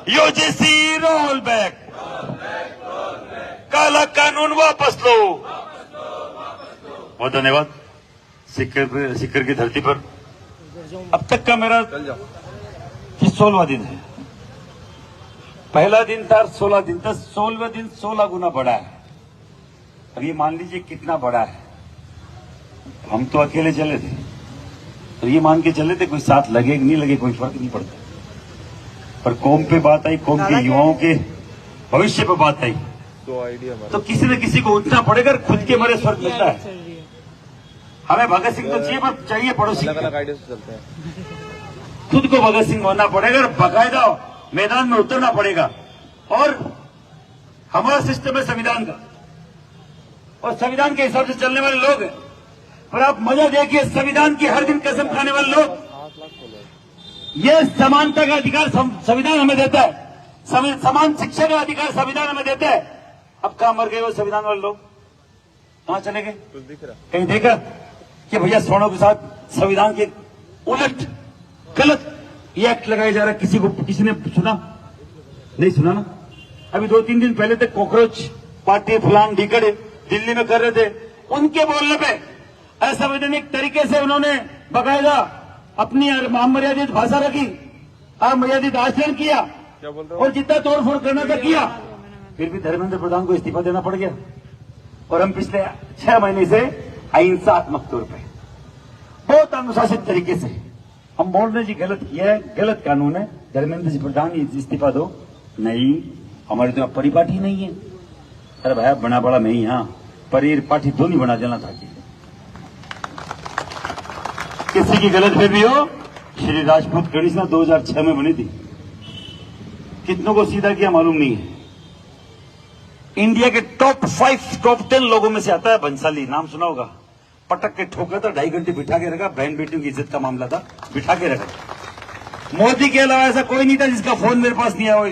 UGC roll back, काला कानून वापस लो। बहुत धन्यवाद। सिक्कर की धरती पर अब तक का मेरा 16वां दिन है। पहला दिन था 16 दिन था, 16वें दिन 16 गुना बड़ा है। अब ये मान लीजिए कितना बड़ा है। हम तो अकेले चले थे, तो ये मान के चले थे कोई साथ लगे कि नहीं लगे कोई फर्क नहीं पड़ता, पर कौम पे बात आई, कौम के युवाओं के भविष्य पे बात आई, तो किसी न किसी को उठना पड़ेगा। खुद के मरे स्वर्ग मिलता है। हमें भगत सिंह तो चाहिए, पर चाहिए पड़ोसी। खुद को भगत सिंह बनना पड़ेगा और बाकायदा मैदान में उतरना पड़ेगा। और हमारा सिस्टम है संविधान का, और संविधान के हिसाब से चलने वाले लोग हैं। पर आप मजा देखिए, संविधान की हर दिन कसम खाने वाले लोग, ये समानता का अधिकार संविधान हमें देता है, समान शिक्षा का अधिकार संविधान हमें देता है। अब कहां मर गए वो संविधान वाले लोग? कहां चले गए? कहीं देखा कि भैया स्वर्णों के साथ संविधान के उलट गलत ये एक्ट लगाया जा रहा है? किसी ने सुना? नहीं सुना ना। अभी 2-3 दिन पहले तक कॉकरोच पार्टी फलान ढीकड़े दिल्ली में कर रहे थे, उनके बोलने पे असंवैधानिक तरीके से उन्होंने बाकायदा अपनी अमर्यादित भाषा रखी, अमर्यादित आचरण किया, और जितना तोड़फोड़ करना था किया। फिर भी धर्मेंद्र प्रधान को इस्तीफा देना पड़ गया। और हम पिछले 6 महीने से अहिंसात्मक तौर पर बहुत अनुशासित तरीके से हम बोल रहे जी गलत किया है, गलत कानून है, धर्मेंद्र जी प्रधान इस्तीफा दो। नहीं, हमारी तो परिपाटी नहीं है। अरे भाई बना बड़ा मैं यहां परीर पाठी दो नहीं बना देना था। किसी की गलत फहमी हो, श्री राजपूत गणेशना 2006 में बनी थी, कितनों को सीधा किया मालूम नहीं है। इंडिया के टॉप 5 टॉप 10 लोगों में से आता है बंसाली, नाम सुना होगा। पटक के ठोका था, 2.5 घंटे बिठा के रखा, बहन बेटियों की इज्जत का मामला था, बिठा के रखा। मोदी के अलावा ऐसा कोई नहीं था जिसका फोन मेरे पास नहीं आया।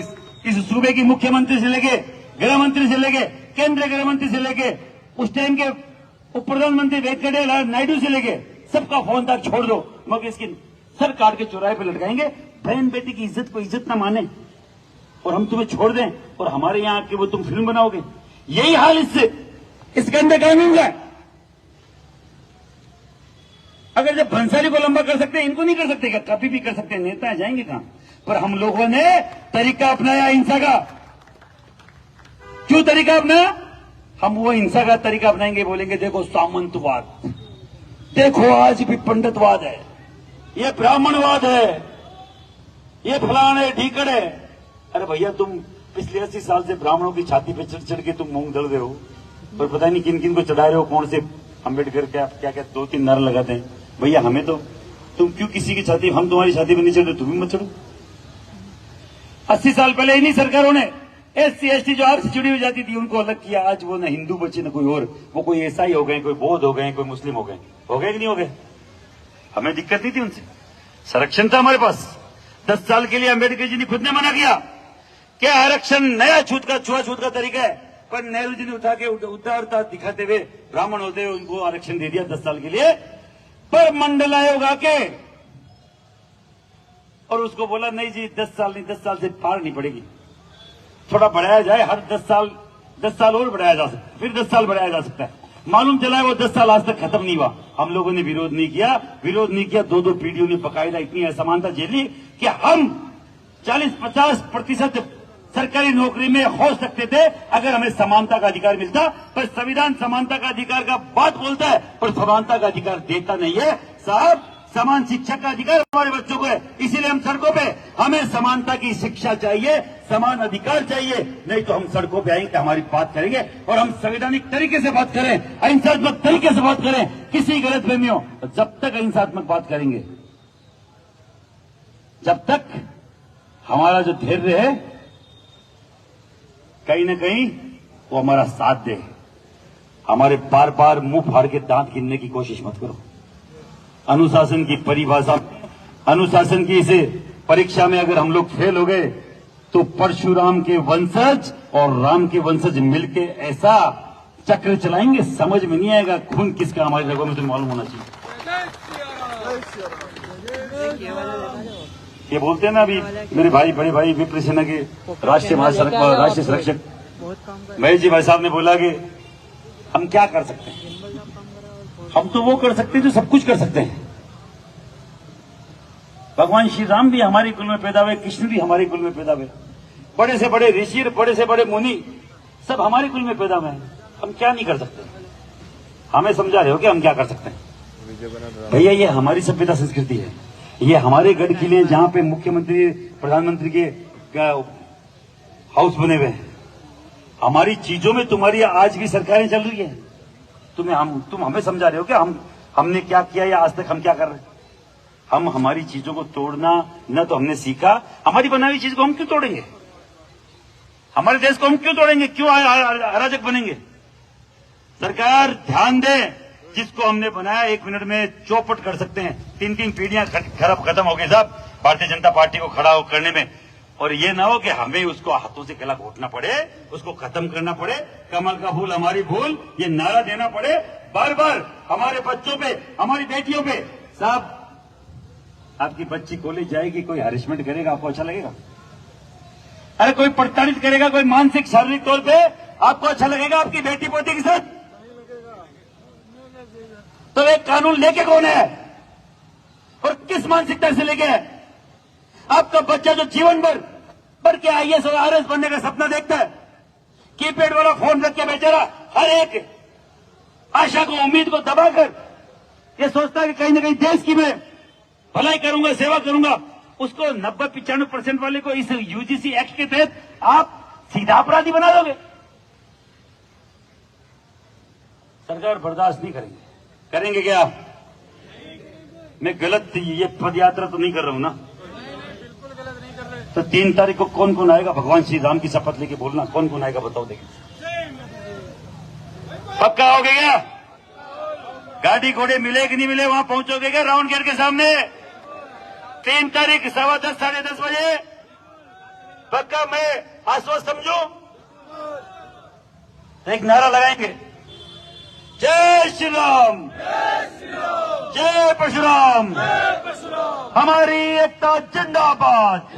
इस सूबे की मुख्यमंत्री से लेके गृह मंत्री से लेके केंद्रीय गृह मंत्री से लेके उस टाइम के उप प्रधानमंत्री वेंकैया नायडू से लेके सबका फोन था, छोड़ दो मगर इसकी सर काट के चौराहे पे लटकाएंगे। बहन बेटी की इज्जत को इज्जत ना माने और हम तुम्हें छोड़ दें और हमारे यहाँ आके वो तुम फिल्म बनाओगे। यही हाल इस गंदे कानून का। अगर जब भंसाली को लंबा कर सकते हैं, इनको नहीं कर सकते क्या? कभी भी कर सकते हैं, नेता जाएंगे कहां? पर हम लोगों ने तरीका अपनाया हिंसा का। क्यों तरीका अपनाया? हम वो हिंसा का तरीका अपनाएंगे, बोलेंगे देखो सामंतवाद, देखो आज भी पंडितवाद है, ये ब्राह्मणवाद है, ये फलान है, ढीकड़ है। अरे भैया तुम पिछले 80 साल से ब्राह्मणों की छाती पे चढ़ चढ़ के तुम मूंग दल रहे हो, पर पता नहीं किन किन को चढ़ा रहे हो, कौन से अम्बेडकर क्या 2-3 नारे लगाते हैं। भैया हमें तो तुम क्यों किसी की छाती, हम तुम्हारी छाती पे नहीं चढ़ रहे, तुम भी मत चढ़ो। 80 साल पहले इन्हीं सरकारों ने SC ST जो आपसे जुड़ी हुई जाती थी उनको अलग किया। आज वो न हिंदू बचे न कोई और, वो कोई ईसाई हो गए, कोई बौद्ध हो गए, कोई मुस्लिम हो गए कि नहीं हो गए? हमें दिक्कत नहीं थी उनसे, संरक्षण था हमारे पास। 10 साल के लिए अम्बेडकर जी ने खुद ने मना किया कि आरक्षण नया छूआछूत का तरीका है, पर नेहरू जी ने उठा के उदारता दिखाते हुए ब्राह्मण होते हुए उनको आरक्षण दे दिया 10 साल के लिए। पर मंडल आयोग आके और उसको बोला नहीं जी 10 साल नहीं, 10 साल से पार नहीं पड़ेगी, थोड़ा बढ़ाया जाए, हर 10 साल और बढ़ाया जा सकता है, फिर 10 साल बढ़ाया जा सकता है। मालूम चला है वो 10 साल आज तक खत्म नहीं हुआ। हम लोगों ने विरोध नहीं किया। 2 पीढ़ियों ने बकायदा इतनी असमानता झेली कि हम 40-50% सरकारी नौकरी में हो सकते थे अगर हमें समानता का अधिकार मिलता। पर संविधान समानता का अधिकार का बात बोलता है पर समानता का अधिकार देता नहीं है। साहब समान शिक्षा का अधिकार हमारे बच्चों को है, इसीलिए हम सड़कों पे, हमें समानता की शिक्षा चाहिए, समान अधिकार चाहिए, नहीं तो हम सड़कों पे आएंगे, हमारी बात करेंगे और हम संवैधानिक तरीके से बात करें, अहिंसात्मक तरीके से बात करें, किसी गलतफहमी हो। जब तक अहिंसात्मक बात करेंगे, जब तक हमारा जो धैर्य है कहीं न कहीं वो हमारा साथ दे। हमारे बार बार मुंह फाड़ के दांत गिनने की कोशिश मत करो। अनुशासन की परिभाषा, अनुशासन की इसे परीक्षा में अगर हम लोग फेल हो गए तो परशुराम के वंशज और राम के वंशज मिलके ऐसा चक्र चलाएंगे, समझ में नहीं आएगा खून किसका हमारी रगों में, तो मालूम होना चाहिए। ये बोलते हैं ना अभी मेरे भाई बड़े भाई विप्र सेना के राष्ट्रीय राष्ट्रीय संरक्षक महेश जी भाई साहब ने बोला कि हम क्या कर सकते हैं, हम तो वो कर सकते हैं जो सब कुछ कर सकते हैं। भगवान श्री राम भी हमारे कुल में पैदा हुए, कृष्ण भी हमारे कुल में पैदा हुए, बड़े से बड़े ऋषि, बड़े से बड़े मुनि सब हमारे कुल में पैदा हुए हैं। हम क्या नहीं कर सकते? हमें समझा रहे हो कि हम क्या कर सकते हैं? भैया ये हमारी सभ्यता संस्कृति है, ये हमारे गढ़ किले जहां पे मुख्यमंत्री प्रधानमंत्री के हाउस बने हुए हैं, हमारी चीजों में तुम्हारी आज भी सरकारें चल रही है। तुम हमें समझा रहे हो कि हमने क्या किया या आज तक हम क्या कर रहे हैं? हम हमारी चीजों को तोड़ना न तो हमने सीखा, हमारी बनाई हुई चीज को हम क्यों तोड़ेंगे? हमारे देश को हम क्यों तोड़ेंगे? क्यों अराजक बनेंगे? सरकार ध्यान दे, जिसको हमने बनाया 1 मिनट में चौपट कर सकते हैं। 3 पीढ़ियां खत्म हो गई साहब भारतीय जनता पार्टी को खड़ा करने में, और ये ना हो कि हमें उसको हाथों से गला घोटना पड़े, उसको खत्म करना पड़े। कमल का फूल हमारी भूल, ये नारा देना पड़े बार बार हमारे बच्चों पे, हमारी बेटियों पे। साहब आपकी बच्ची कॉलेज जाएगी, कोई हरेसमेंट करेगा, आपको अच्छा लगेगा? अरे कोई प्रताड़ित करेगा, कोई मानसिक शारीरिक तौर पे, आपको अच्छा लगेगा आपकी बेटी पोती के साथ? तो एक कानून लेके कौन है और किस मानसिकता से लेके है? आपका बच्चा जो जीवन भर के आईएएस और आरएस बनने का सपना देखता है, कीपैड वाला फोन रख के बेचारा हर एक आशा को, उम्मीद को दबाकर ये सोचता है कि कहीं ना कहीं देश की मैं भलाई करूंगा, सेवा करूंगा, उसको 90-95% वाले को इस यूजीसी एक्ट के तहत आप सीधा अपराधी बना दोगे। सरकार बर्दाश्त नहीं करेंगे। करेंगे क्या? मैं गलत ये पद यात्रा तो नहीं कर रहा हूं ना? तो 3 तारीख को कौन कौन आएगा? भगवान श्री राम की शपथ लेके बोलना, कौन कौन आएगा बताओ देखिए। पक्का हो गया? गाड़ी घोड़े मिले कि नहीं मिले? वहां पहुंचोगे क्या राउंड गेट के सामने? 3 तारीख 10:15 साढ़े 10 बजे पक्का? मैं आश्वस्त समझू? एक नारा लगाएंगे, जय श्री राम, जय परशुराम, हमारी एकता जिंदाबाद,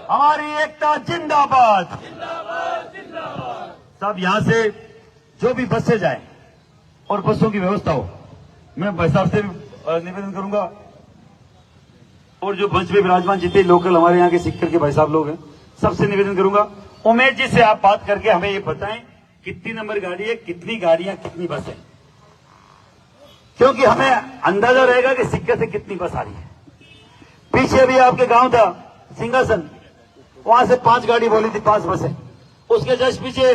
हमारी एकता जिंदाबाद। सब यहां से जो भी बस से जाए और बसों की व्यवस्था हो, मैं भाई साहब से निवेदन करूंगा, और जो मंच में विराजमान जितने लोकल हमारे यहाँ के सिक्कर के भाई साहब लोग हैं, सबसे निवेदन करूंगा, उमेश जी से आप बात करके हमें ये बताएं कितनी नंबर गाड़ी है, कितनी गाड़ियां, कितनी बस है, क्योंकि हमें अंदाजा रहेगा कि सिक्कर से कितनी बस आ रही है। पीछे भी आपके गांव था सिंहासन, वहां से 5 गाड़ी बोली थी, 5 बसें। उसके जस्ट पीछे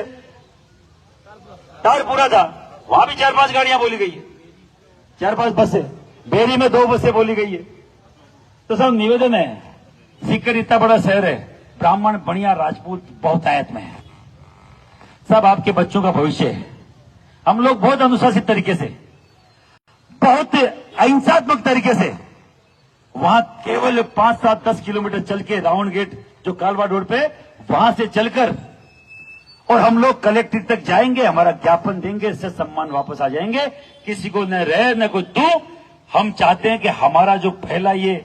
तारपुरा था, वहां भी 4-5 गाड़ियां बोली गई है, 4-5 बसें। बेरी में 2 बसें बोली गई है। तो सब निवेदन है, सीकर इतना बड़ा शहर है, ब्राह्मण बढ़िया राजपूत बहुतायत में है, सब आपके बच्चों का भविष्य है। हम लोग बहुत अनुशासित तरीके से, बहुत अहिंसात्मक तरीके से वहां केवल 5-7-10 किलोमीटर चल के राउंड गेट जो कालवा रोड पे, वहां से चलकर और हम लोग कलेक्ट्रेट तक जाएंगे, हमारा ज्ञापन देंगे, इससे सम्मान वापस आ जाएंगे। किसी को न रह न कोई तू। हम चाहते हैं कि हमारा जो फैला ये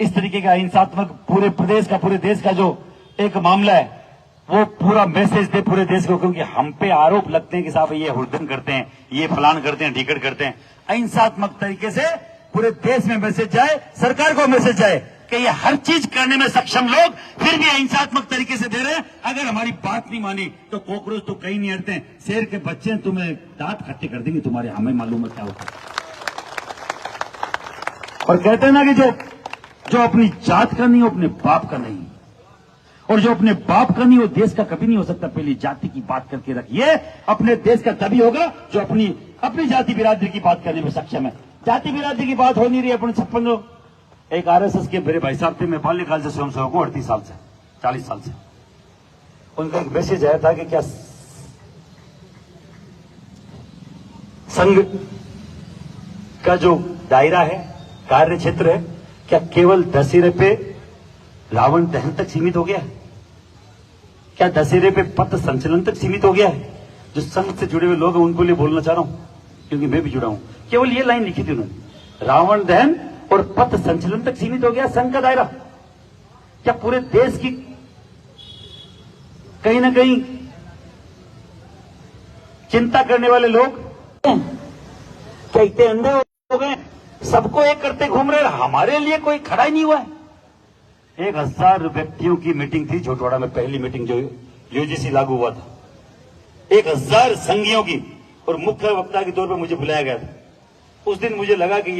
इस तरीके का हिंसात्मक पूरे प्रदेश का, पूरे देश का जो एक मामला है, वो पूरा मैसेज दे पूरे देश को, क्योंकि हम पे आरोप लगते हैं कि साहब ये हुड़दंग करते हैं, ये फलान करते हैं, ढीकड़ करते हैं। अहिंसात्मक तरीके से पूरे देश में मैसेज जाए, सरकार को मैसेज जाए कि ये हर चीज करने में सक्षम लोग फिर भी अहिंसात्मक तरीके से दे रहे हैं। अगर हमारी बात नहीं मानी तो कॉकरोच तो कहीं नहीं हटते, शेर के बच्चे तुम्हें दांत खट्टे कर देंगे तुम्हारे, हमें मालूम है क्या होता है। और कहते हैं ना कि जो अपनी जात का नहीं, वो अपने बाप का नहीं, और जो अपने बाप का नहीं, वो देश का कभी नहीं हो सकता। पहली जाति की बात करके रखिए, अपने देश का तभी होगा जो अपनी जाति बिरादरी की बात करने में सक्षम है। जाति बिरादरी की बात हो नहीं रही। अपने 56 लोग, एक आरएसएस के मेरे भाई साहब थे, मैं बाल्यकाल से स्वयं सेवक हूं, 38 साल से, 40 साल से। उनका एक मैसेज आया था कि क्या संघ का जो दायरा है, कार्य क्षेत्र है, क्या केवल दशहरे पे रावण दहन तक सीमित हो गया है? क्या दशहरे पे पथ संचलन तक सीमित हो गया है? जो संघ से जुड़े हुए लोग हैं उनको लिए बोलना चाह रहा हूं, क्योंकि मैं भी जुड़ा हूं। केवल ये लाइन लिखी थी उन्होंने, रावण दहन और पथ संचलन तक सीमित हो गया संघ का दायरा? क्या पूरे देश की कहीं ना कहीं चिंता करने वाले लोग क्या इतने अंधे हो गए? सबको एक करते घूम रहे, हमारे लिए कोई खड़ा ही नहीं हुआ है। 1000 व्यक्तियों की मीटिंग थी झोटवाड़ा में, पहली मीटिंग जो यूजीसी लागू हुआ था। 1000 संघियों की, और मुख्य वक्ता के तौर पर मुझे बुलाया गया था। उस दिन मुझे लगा कि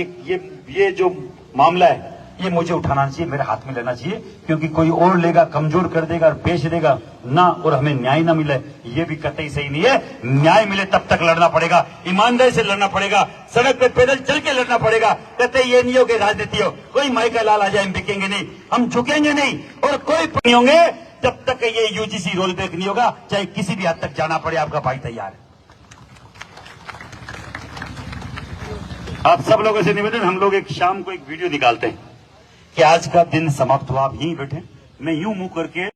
ये जो मामला है ये मुझे उठाना चाहिए, मेरे हाथ में लेना चाहिए, क्योंकि कोई और लेगा, कमजोर कर देगा और बेच देगा ना, और हमें न्याय ना मिले, ये भी कतई सही नहीं है। न्याय मिले तब तक लड़ना पड़ेगा, ईमानदारी से लड़ना पड़ेगा, सड़क पे पैदल चल के लड़ना पड़ेगा। कहते ये नहीं हो कि राजनीति हो, कोई माई का लाल आ जाए हम बिकेंगे नहीं, हम झुकेंगे नहीं, और कोई नहीं होंगे जब तक ये यूजीसी रोल बैक नहीं होगा, चाहे किसी भी हद तक जाना पड़े। आपका भाई तैयार है। आप सब लोगों से निवेदन, हम लोग एक शाम को एक वीडियो निकालते हैं कि आज का दिन समाप्त हुआ, आप यहीं बैठे, मैं यूं मुंह करके